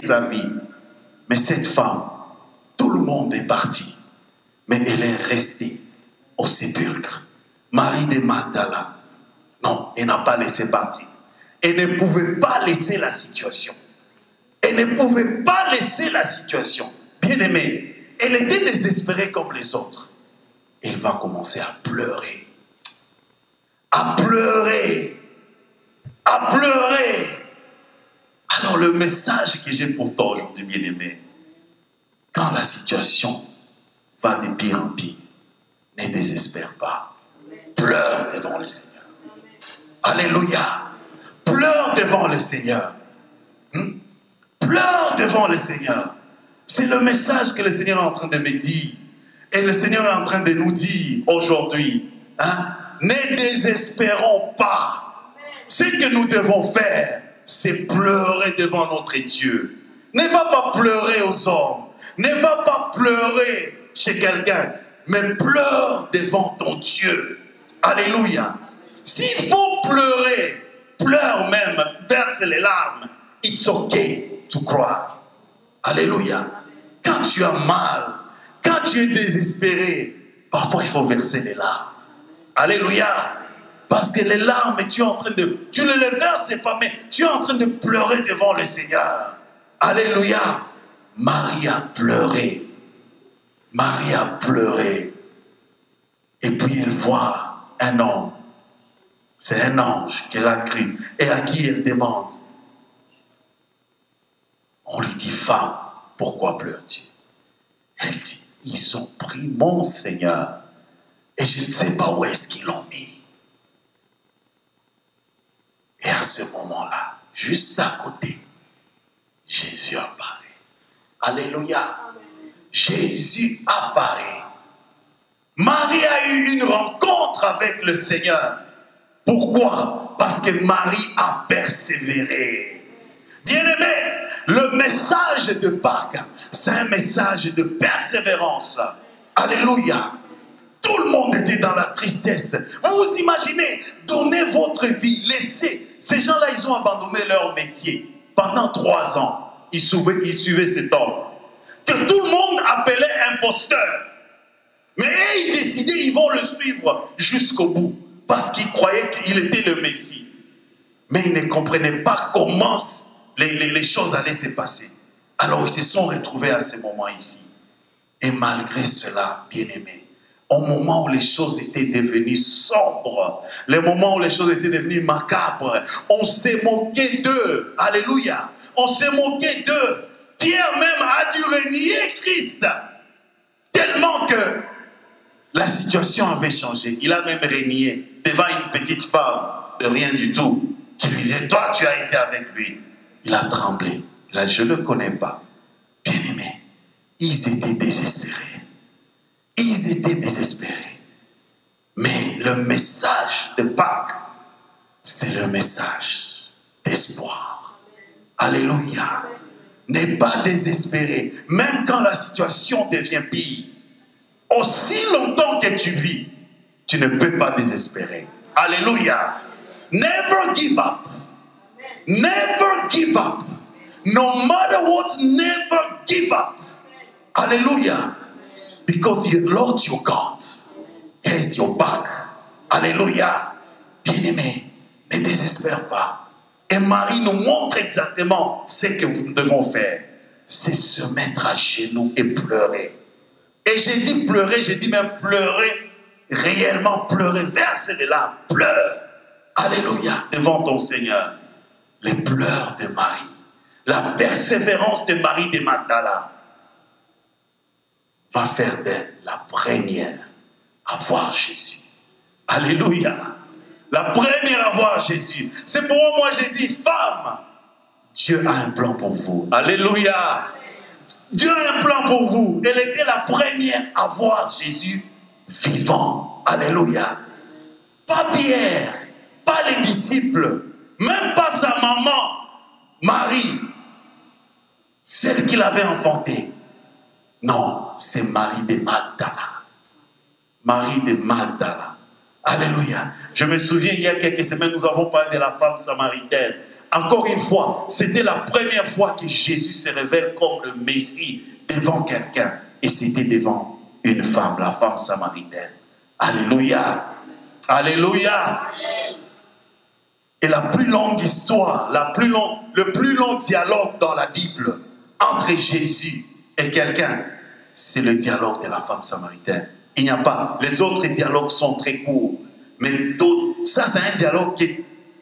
sa vie. Mais cette femme, tout le monde est parti. Mais elle est restée au sépulcre. Marie de Magdala, non, elle n'a pas laissé partir. Elle ne pouvait pas laisser la situation. Elle ne pouvait pas laisser la situation. Bien-aimée, elle était désespérée comme les autres. Elle va commencer à pleurer. À pleurer. À pleurer. Alors le message que j'ai pour toi aujourd'hui, bien-aimé, quand la situation va de pire en pire, ne désespère pas. Pleure devant le Seigneur. Alléluia. Pleure devant le Seigneur. Pleure devant le Seigneur. C'est le message que le Seigneur est en train de me dire. Et le Seigneur est en train de nous dire aujourd'hui. Ne désespérons pas. Ce que nous devons faire, c'est pleurer devant notre Dieu. Ne va pas pleurer aux hommes. Ne va pas pleurer chez quelqu'un. Mais pleure devant ton Dieu. Alléluia. S'il faut pleurer, pleure même, verse les larmes. It's okay to cry. Alléluia. Quand tu as mal, quand tu es désespéré, parfois il faut verser les larmes. Alléluia. Parce que les larmes, tu es en train de... Tu ne les verses pas, mais tu es en train de pleurer devant le Seigneur. Alléluia. Marie a pleuré. Marie a pleuré. Et puis elle voit un homme. C'est un ange qu'elle a cru. Et à qui elle demande. On lui dit, femme, pourquoi pleures-tu? Elle dit, ils ont pris mon Seigneur. Et je ne sais pas où est-ce qu'ils l'ont mis. Et à ce moment-là, juste à côté, Jésus apparaît. Alléluia. Jésus apparaît. Marie a eu une rencontre avec le Seigneur. Pourquoi? Parce que Marie a persévéré. Bien-aimé, le message de Pâques, c'est un message de persévérance. Alléluia. Tout le monde était dans la tristesse. Vous vous imaginez, donner votre vie, laisser. Ces gens-là, ils ont abandonné leur métier. Pendant 3 ans, ils suivaient cet homme. Que tout le monde appelait imposteur. Mais ils décidaient, ils vont le suivre jusqu'au bout. Parce qu'ils croyaient qu'il était le Messie. Mais ils ne comprenaient pas comment les choses allaient se passer. Alors ils se sont retrouvés à ce moment ici. Et malgré cela, bien-aimés, au moment où les choses étaient devenues sombres, le moment où les choses étaient devenues macabres, on s'est moqué d'eux. Alléluia. On s'est moqué d'eux. Pierre même a dû renier Christ. Tellement que la situation avait changé. Il a même renié devant une petite femme de rien du tout qui lui disait, toi tu as été avec lui. Il a tremblé. Il a dit, je ne le connais pas. Bien-aimés, ils étaient désespérés. Ils étaient désespérés. Mais le message de Pâques, c'est le message d'espoir. Alléluia. N'aie pas désespéré. Même quand la situation devient pire, aussi longtemps que tu vis, tu ne peux pas désespérer. Alléluia. Never give up. Never give up. No matter what, never give up. Alléluia. Because the Lord your God has your back. Alléluia. Bien-aimé, ne désespère pas. Et Marie nous montre exactement ce que nous devons faire. C'est se mettre à genoux et pleurer. Et j'ai dit pleurer, j'ai dit même pleurer, réellement pleurer, verse les larmes, pleure. Alléluia, devant ton Seigneur. Les pleurs de Marie, la persévérance de Marie de Magdala va faire d'elle la première à voir Jésus. Alléluia. La première à voir Jésus. C'est pourquoi moi j'ai dit, femme, Dieu a un plan pour vous. Alléluia. Dieu a un plan pour vous. Elle était la première à voir Jésus vivant. Alléluia. Pas Pierre, pas les disciples, même pas sa maman, Marie, celle qui l'avait enfantée. Non, c'est Marie de Magdala. Marie de Magdala. Alléluia. Je me souviens, il y a quelques semaines, nous avons parlé de la femme samaritaine. Encore une fois, c'était la première fois que Jésus se révèle comme le Messie devant quelqu'un. Et c'était devant une femme, la femme samaritaine. Alléluia. Alléluia. Et la plus longue histoire, le plus long dialogue dans la Bible entre Jésus et quelqu'un, c'est le dialogue de la femme samaritaine. Il n'y a pas. Les autres dialogues sont très courts. Mais ça, c'est un dialogue que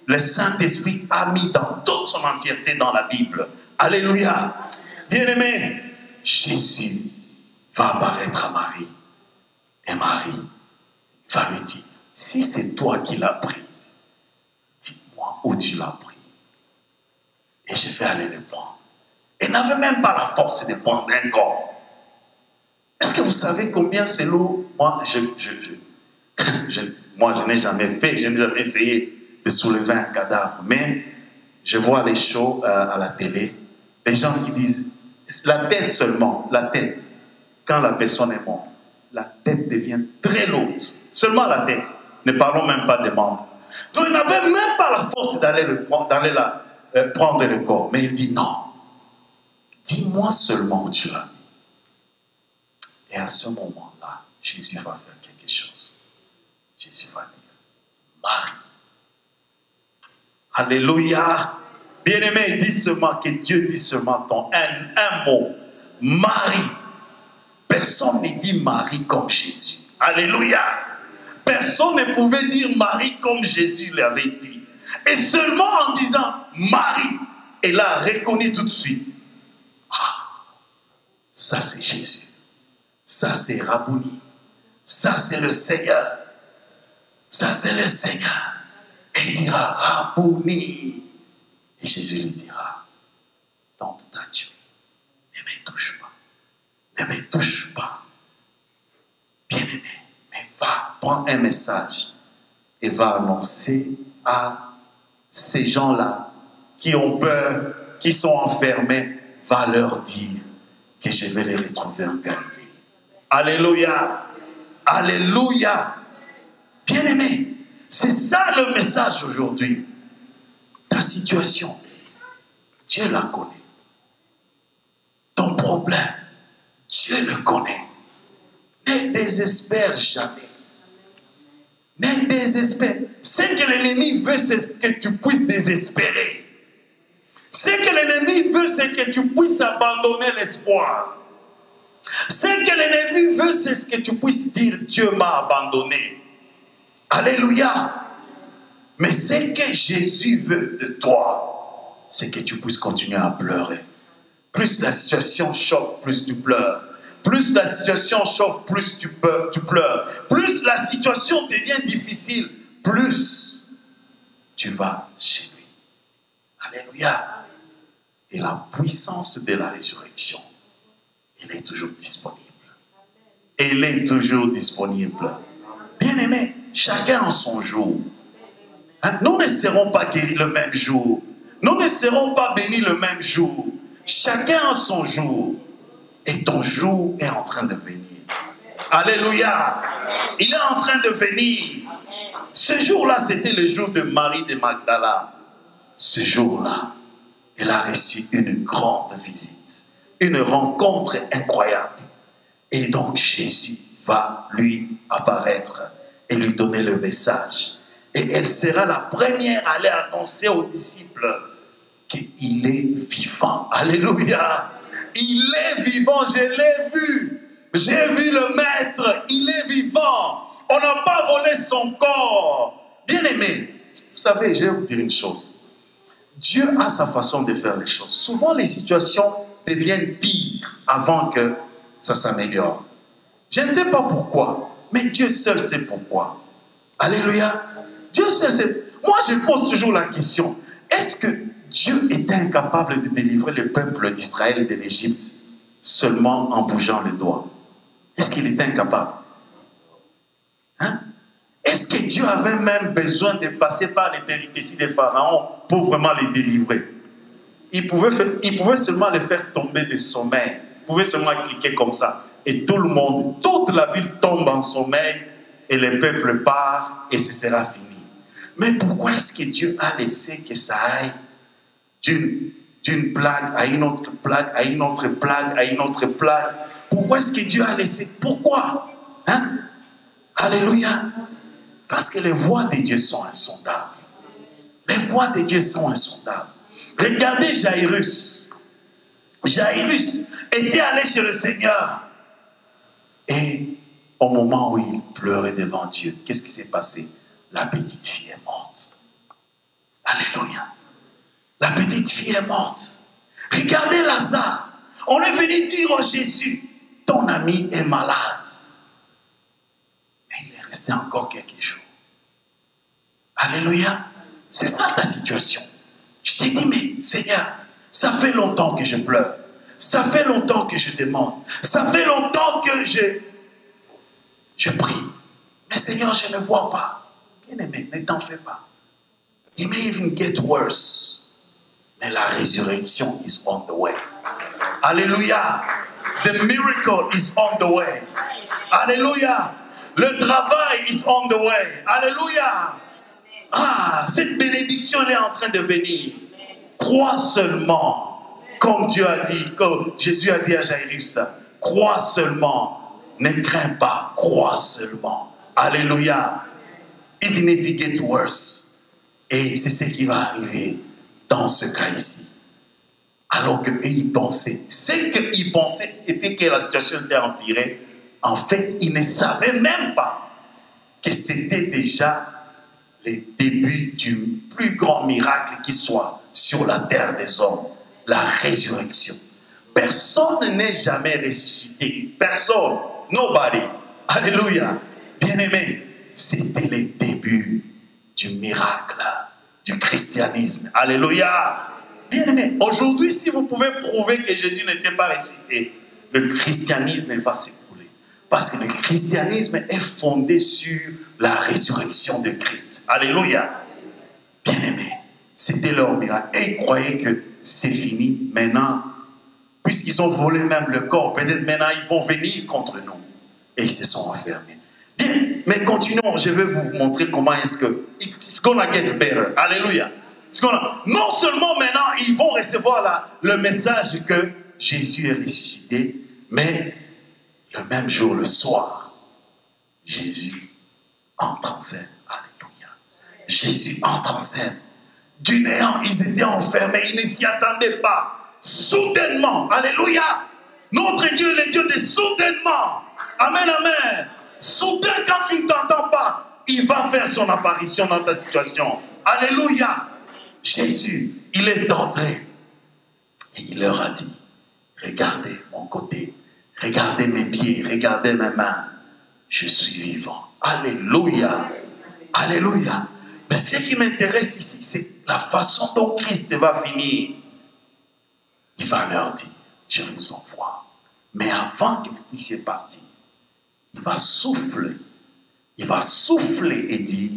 le Saint-Esprit a mis dans toute son entièreté dans la Bible. Alléluia. Bien-aimé, Jésus va apparaître à Marie. Et Marie va lui dire, si c'est toi qui l'as pris, dis-moi où tu l'as pris. Et je vais aller le prendre. Elle n'avait même pas la force de prendre un corps. Est-ce que vous savez combien c'est lourd? Moi, je n'ai jamais fait, je n'ai jamais essayé de soulever un cadavre. Mais je vois les shows à la télé. Les gens qui disent, la tête seulement, la tête, quand la personne est morte, la tête devient très lourde. Seulement la tête. Ne parlons même pas des membres. Donc il n'avait même pas la force d'aller prendre le corps. Mais il dit non. Dis-moi seulement où tu l'as mis. Et à ce moment-là, Jésus va faire quelque chose. Jésus va dire, Marie. Alléluia. Bien-aimé, dis seulement que Dieu dit seulement un mot. Marie. Personne ne dit Marie comme Jésus. Alléluia. Personne ne pouvait dire Marie comme Jésus l'avait dit. Et seulement en disant Marie, elle a reconnu tout de suite. Ah, ça c'est Jésus. Ça c'est Rabouni. Ça c'est le Seigneur. Ça c'est le Seigneur. Et il dira Rabouni. Et Jésus lui dira, don't touch me. Ne me touche pas. Ne me touche pas. Bien-aimé, mais va prendre un message et va annoncer à ces gens-là qui ont peur, qui sont enfermés, va leur dire que je vais les retrouver en Galilée. Alléluia. Alléluia. Bien-aimé, c'est ça le message aujourd'hui. Ta situation, Dieu la connaît. Ton problème, Dieu le connaît. Ne désespère jamais. Ne désespère. Ce que l'ennemi veut, c'est que tu puisses désespérer. Ce que l'ennemi veut, c'est que tu puisses abandonner l'espoir. Ce que l'ennemi veut, c'est que tu puisses dire Dieu m'a abandonné. Alléluia. Mais ce que Jésus veut de toi, c'est que tu puisses continuer à pleurer. Plus la situation chauffe, plus tu pleures. Plus la situation chauffe, plus tu pleures. Plus la situation devient difficile, plus tu vas chez lui. Alléluia. Et la puissance de la résurrection, elle est toujours disponible. Elle est toujours disponible. Bien-aimé, chacun en son jour. Hein? Nous ne serons pas guéris le même jour. Nous ne serons pas bénis le même jour. Chacun en son jour. Et ton jour est en train de venir. Alléluia. Il est en train de venir. Ce jour-là, c'était le jour de Marie de Magdala. Ce jour-là, elle a reçu une grande visite. Une rencontre incroyable. Et donc, Jésus va lui apparaître et lui donner le message. Et elle sera la première à aller annoncer aux disciples qu'il est vivant. Alléluia. Il est vivant, je l'ai vu. J'ai vu le maître, il est vivant. On n'a pas volé son corps. Bien-aimé, vous savez, je vais vous dire une chose. Dieu a sa façon de faire les choses. Souvent, les situations deviennent pires avant que ça s'améliore. Je ne sais pas pourquoi, mais Dieu seul sait pourquoi. Alléluia. Dieu seul sait. Moi, je pose toujours la question. Est-ce que Dieu était incapable de délivrer le peuple d'Israël de l'Égypte seulement en bougeant le doigt? Est-ce qu'il était incapable? Hein? Est-ce que Dieu avait même besoin de passer par les péripéties des pharaons pour vraiment les délivrer? Il pouvait seulement les faire tomber de sommeil. Il pouvait seulement cliquer comme ça. Et tout le monde, toute la ville tombe en sommeil et le peuple part et ce sera fini. Mais pourquoi est-ce que Dieu a laissé que ça aille d'une plague à une autre plague, à une autre plague, à une autre plague. Pourquoi est-ce que Dieu a laissé? Pourquoi? Hein? Alléluia. Parce que les voies de Dieu sont insondables. Les voies de Dieu sont insondables. Regardez Jairus. Jairus était allé chez le Seigneur. Et au moment où il pleurait devant Dieu, qu'est-ce qui s'est passé? La petite fille est morte. Alléluia. La petite fille est morte. Regardez Lazare. On est venu dire au Jésus, ton ami est malade. Mais il est resté encore quelques jours. Alléluia. C'est ça ta situation. Tu t'es dit, mais Seigneur, ça fait longtemps que je pleure. Ça fait longtemps que je demande. Ça fait longtemps que je prie. Mais Seigneur, je ne vois pas. Bien-aimé, ne t'en fais pas. It may even get worse. Mais la résurrection is on the way. Alléluia. The miracle is on the way. Alléluia. Le travail is on the way. Alléluia. Ah, cette bénédiction, elle est en train de venir. Crois seulement. Comme Dieu a dit, comme Jésus a dit à Jairus. Crois seulement. Ne crains pas. Crois seulement. Alléluia. Even if it gets worse. Et c'est ce qui va arriver dans ce cas ici. Alors qu'eux, ils pensaient. Ce qu'ils pensaient était que la situation était empirée. En fait, ils ne savaient même pas que c'était déjà le début du plus grand miracle qui soit sur la terre des hommes. La résurrection. Personne n'est jamais ressuscité. Personne. Nobody. Alléluia. Bien-aimé, c'était le début du miracle, du christianisme. Alléluia. Bien-aimé, aujourd'hui, si vous pouvez prouver que Jésus n'était pas ressuscité, le christianisme va s'écrouler. Parce que le christianisme est fondé sur la résurrection de Christ. Alléluia. Bien-aimé, c'était leur miracle. Et ils croyaient que c'est fini. Maintenant, puisqu'ils ont volé même le corps, peut-être maintenant ils vont venir contre nous. Et ils se sont enfermés. Bien, mais continuons. Je vais vous montrer comment est-ce que it's gonna get better. Alléluia. Non seulement maintenant ils vont recevoir le message que Jésus est ressuscité, mais le même jour, le soir, Jésus entre en scène. Alléluia. Jésus entre en scène. Du néant, ils étaient enfermés, ils ne s'y attendaient pas. Soudainement, alléluia. Notre Dieu est le Dieu de soudainement. Amen, amen. Soudain, quand tu ne t'entends pas, il va faire son apparition dans ta situation. Alléluia. Jésus, il est entré. Et il leur a dit, regardez mon côté, regardez mes pieds, regardez mes mains. Je suis vivant. Alléluia. Alléluia. Mais ce qui m'intéresse ici, c'est la façon dont Christ va finir. Il va leur dire, je vous envoie. Mais avant que vous puissiez partir, il va souffler. Il va souffler et dire,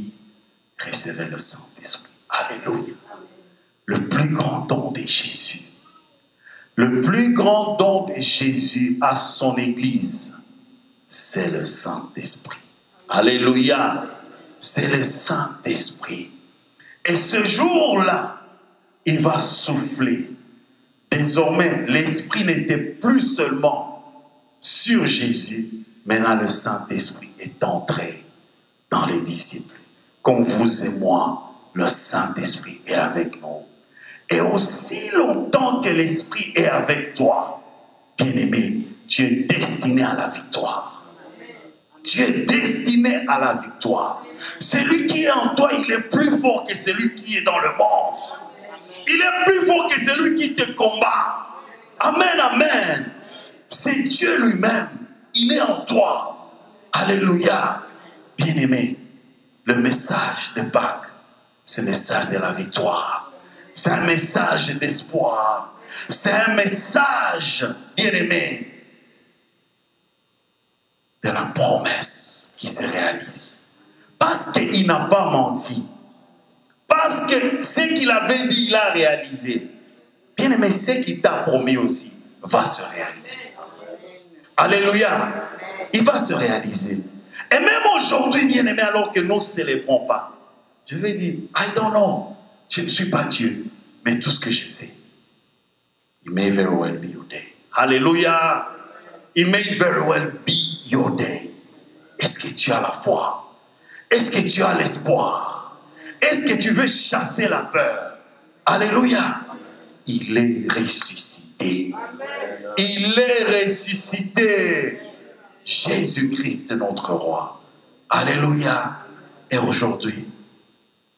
recevez le Saint-Esprit. Alléluia. Le plus grand don de Jésus. Le plus grand don de Jésus à son Église, c'est le Saint-Esprit. Alléluia. C'est le Saint-Esprit. Et ce jour-là, il va souffler. Désormais, l'Esprit n'était plus seulement sur Jésus. Maintenant, le Saint-Esprit est entré dans les disciples. Comme vous et moi, le Saint-Esprit est avec nous. Et aussi longtemps que l'Esprit est avec toi, bien-aimé, tu es destiné à la victoire. Tu es destiné à la victoire. Celui qui est en toi, il est plus fort que celui qui est dans le monde. Il est plus fort que celui qui te combat. Amen, amen. C'est Dieu lui-même. Il est en toi. Alléluia. Bien-aimé, le message de Pâques, c'est le message de la victoire. C'est un message d'espoir. C'est un message, bien-aimé, de la promesse qui se réalise. Parce qu'il n'a pas menti. Parce que ce qu'il avait dit, il a réalisé. Bien-aimé, ce qu'il t'a promis aussi va se réaliser. Alléluia. Il va se réaliser. Et même aujourd'hui, bien-aimé, alors que nous ne célébrons pas, je vais dire, I don't know, je ne suis pas Dieu. Mais tout ce que je sais, it may very well be your day. Alléluia. It may very well be your day. Est-ce que tu as la foi? Est-ce que tu as l'espoir? Est-ce que tu veux chasser la peur? Alléluia. Il est ressuscité. Il est ressuscité. Jésus-Christ, notre roi. Alléluia. Et aujourd'hui,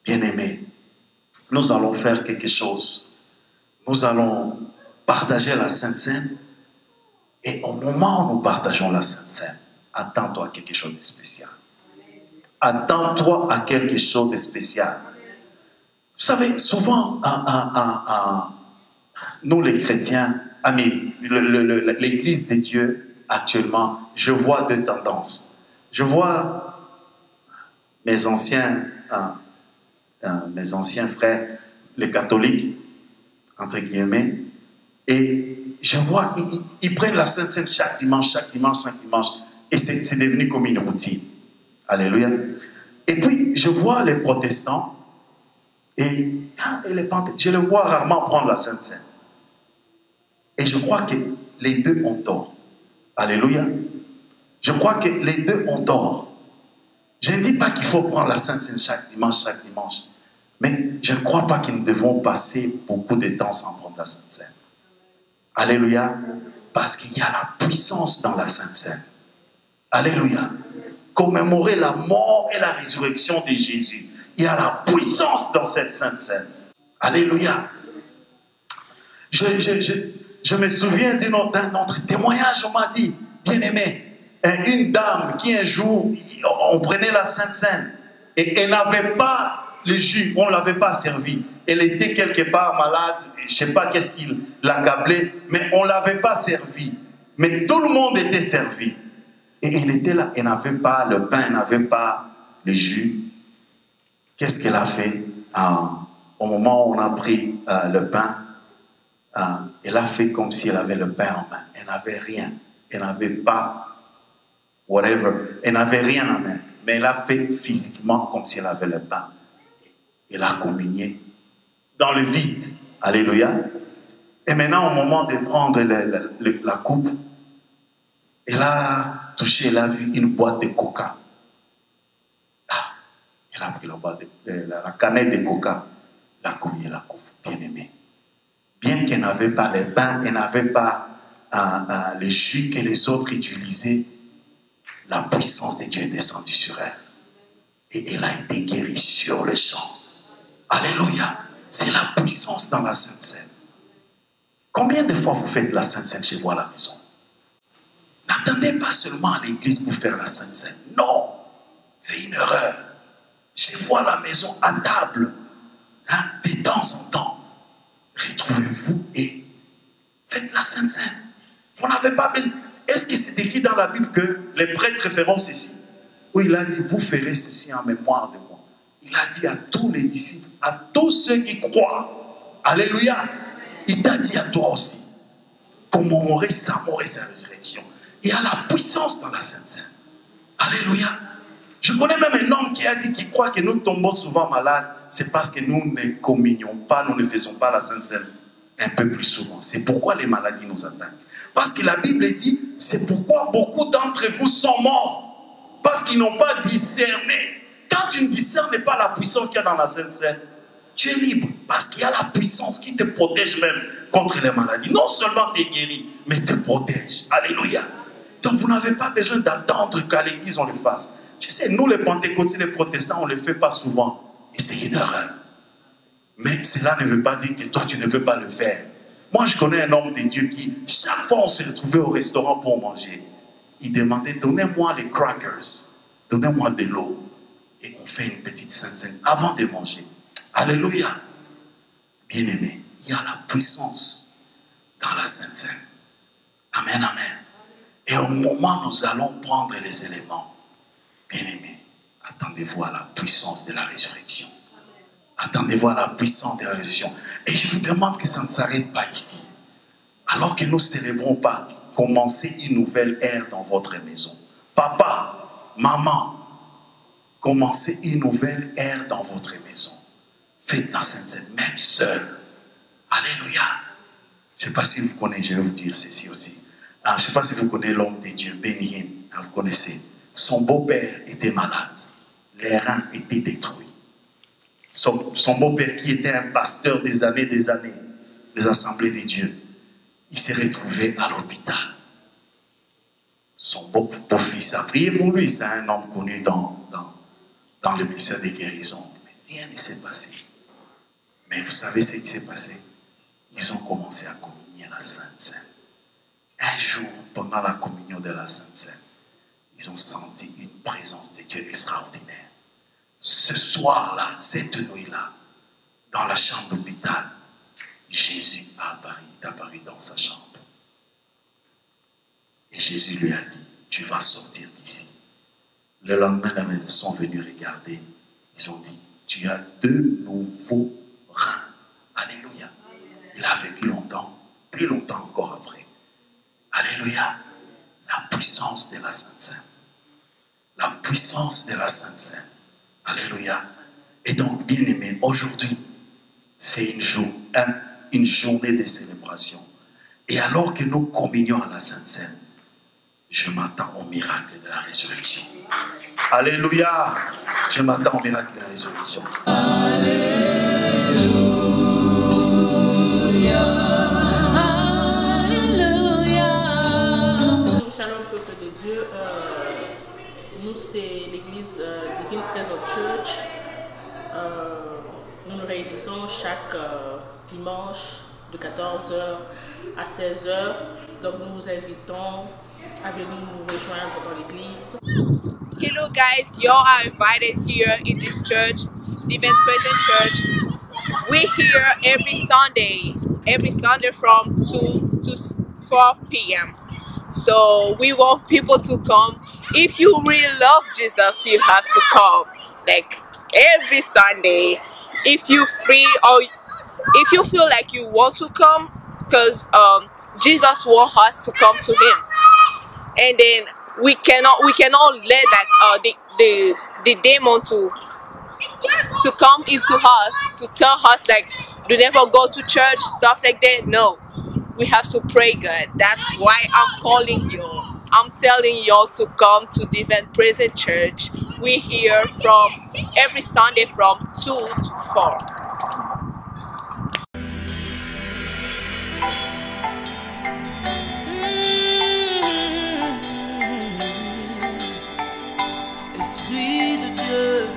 bien-aimés, nous allons faire quelque chose. Nous allons partager la Sainte Seine. Et au moment où nous partageons la Sainte Seine, attends-toi à quelque chose de spécial. Attends-toi à quelque chose de spécial. Vous savez, souvent, nous les chrétiens, l'Église de Dieu, actuellement, je vois deux tendances. Je vois mes anciens frères, les catholiques, entre guillemets, et je vois, ils prennent la Sainte Seine chaque dimanche, et c'est devenu comme une routine. Alléluia. Et puis, je vois les protestants, et les pentecôtistes, je les vois rarement prendre la Sainte Seine. Et je crois que les deux ont tort. Alléluia. Je crois que les deux ont tort. Je ne dis pas qu'il faut prendre la Sainte Seine chaque dimanche. Mais je ne crois pas que nous devons passer beaucoup de temps sans prendre la Sainte Seine. Alléluia. Parce qu'il y a la puissance dans la Sainte Seine. Alléluia. Commémorer la mort et la résurrection de Jésus. Il y a la puissance dans cette Sainte Seine. Alléluia. Je me souviens d'un autre témoignage, on m'a dit, bien-aimé, une dame qui un jour, on prenait la Sainte Seine et elle n'avait pas le jus, on ne l'avait pas servi. Elle était quelque part malade, je ne sais pas qu'est-ce qui l'accablait, mais on ne l'avait pas servi. Mais tout le monde était servi. Et elle était là, elle n'avait pas le pain, elle n'avait pas le jus. Qu'est-ce qu'elle a fait? Au moment où on a pris le pain, elle a fait comme si elle avait le pain en main. Elle n'avait rien. Elle n'avait pas, whatever. Elle n'avait rien en main. Mais elle a fait physiquement comme si elle avait le pain. Elle a communié dans le vide. Alléluia. Et maintenant, au moment de prendre la coupe, elle a touché, elle a vu une boîte de coca. Elle a pris la canette de coca. Elle a communié la coupe, bien aimée. Bien qu'elle n'avait pas les pains, elle n'avait pas les jus que les autres utilisaient, la puissance de Dieu est descendue sur elle. Et elle a été guérie sur le champ. Alléluia. C'est la puissance dans la Sainte Seine. Combien de fois vous faites la Sainte Seine chez vous à la maison? N'attendez pas seulement à l'église pour faire la Sainte Seine. Non, c'est une erreur. Chez vous à la maison, à table, de temps en temps, retrouvez-vous et faites la Sainte Seine. Vous n'avez pas besoin. Est-ce que c'est écrit dans la Bible que les prêtres feront ceci? Oui, il a dit, vous ferez ceci en mémoire de moi. Il a dit à tous les disciples, à tous ceux qui croient. Alléluia. Il t'a dit à toi aussi, commémorer sa mort et sa résurrection. Il y a la puissance dans la Sainte Seine. Alléluia. Je connais même un homme qui a dit qu'il croit que nous tombons souvent malades. C'est parce que nous ne communions pas, nous ne faisons pas la Sainte Seine un peu plus souvent. C'est pourquoi les maladies nous attaquent. Parce que la Bible dit, c'est pourquoi beaucoup d'entre vous sont morts. Parce qu'ils n'ont pas discerné. Quand tu ne discernes pas la puissance qu'il y a dans la Sainte Seine, tu es libre. Parce qu'il y a la puissance qui te protège même contre les maladies. Non seulement tu es guéri, mais te protège. Alléluia. Donc vous n'avez pas besoin d'attendre qu'à l'église on le fasse. Je sais, nous les pentecôtistes, les protestants, on ne le fait pas souvent. Et c'est une erreur. Mais cela ne veut pas dire que toi tu ne veux pas le faire. Moi je connais un homme de Dieu qui, chaque fois on se retrouvait au restaurant pour manger, il demandait, donnez-moi les crackers, donnez-moi de l'eau. Et on fait une petite Sainte Seine avant de manger. Alléluia. Bien-aimé, il y a la puissance dans la Sainte Seine. Amen, amen. Et au moment où nous allons prendre les éléments, bien-aimés, attendez-vous à la puissance de la résurrection. Attendez-vous à la puissance de la résurrection. Et je vous demande que ça ne s'arrête pas ici. Alors que nous célébrons pas, commencez une nouvelle ère dans votre maison. Papa, maman, commencez une nouvelle ère dans votre maison. Faites la Sainte Seine, même seul. Alléluia. Je ne sais pas si vous connaissez, je vais vous dire ceci aussi. Alors, je ne sais pas si vous connaissez l'homme de Dieu, Benny Hinn. Vous connaissez. Son beau-père était malade. Les reins étaient détruits. Son beau-père, qui était un pasteur des années, des assemblées de Dieu, il s'est retrouvé à l'hôpital. Son beau-fils a prié pour lui. C'est un homme connu dans le ministère des guérisons. Mais rien ne s'est passé. Mais vous savez ce qui s'est passé? Ils ont commencé à communier la Sainte Seine. Un jour, pendant la communion de la Sainte Seine, ils ont senti une présence de Dieu extraordinaire. Ce soir-là, cette nuit-là, dans la chambre d'hôpital, Jésus est apparu dans sa chambre. Et Jésus lui a dit, tu vas sortir d'ici. Le lendemain, les médecins sont venus regarder. Ils ont dit, tu as 2 nouveaux reins. Alléluia. Il a vécu longtemps, plus longtemps encore après. Alléluia. La puissance de la Sainte Seine. La puissance de la Sainte Seine. Alléluia. Et donc, bien aimé, aujourd'hui, c'est une journée de célébration. Et alors que nous communions à la Sainte Seine, je m'attends au miracle de la résurrection. Alléluia. Je m'attends au miracle de la résurrection. Shalom, peuple de Dieu. Nous, c'est l'église Divine Presence Church. Nous nous réunissons chaque dimanche de 14h à 16h. Donc, nous vous invitons à venir nous rejoindre dans l'église. Hello guys, you all are invited here in this church, Divine Presence Church. We're here every Sunday from 2 to 4 p.m. So we want people to come. If you really love Jesus, you have to come. Like every Sunday, if you're free or if you feel like you want to come, because Jesus wants us to come to Him, and then we cannot let like the demon to come into us to tell us like you never go to church, stuff like that. No, we have to pray God. That's why I'm calling you. I'm telling y'all to come to Divine Presence Church. We're here from every Sunday from 2 to 4. Esprit de Dieu,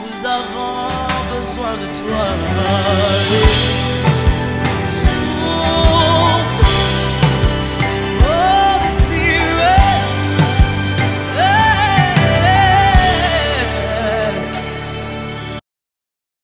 nous avons besoin de toi.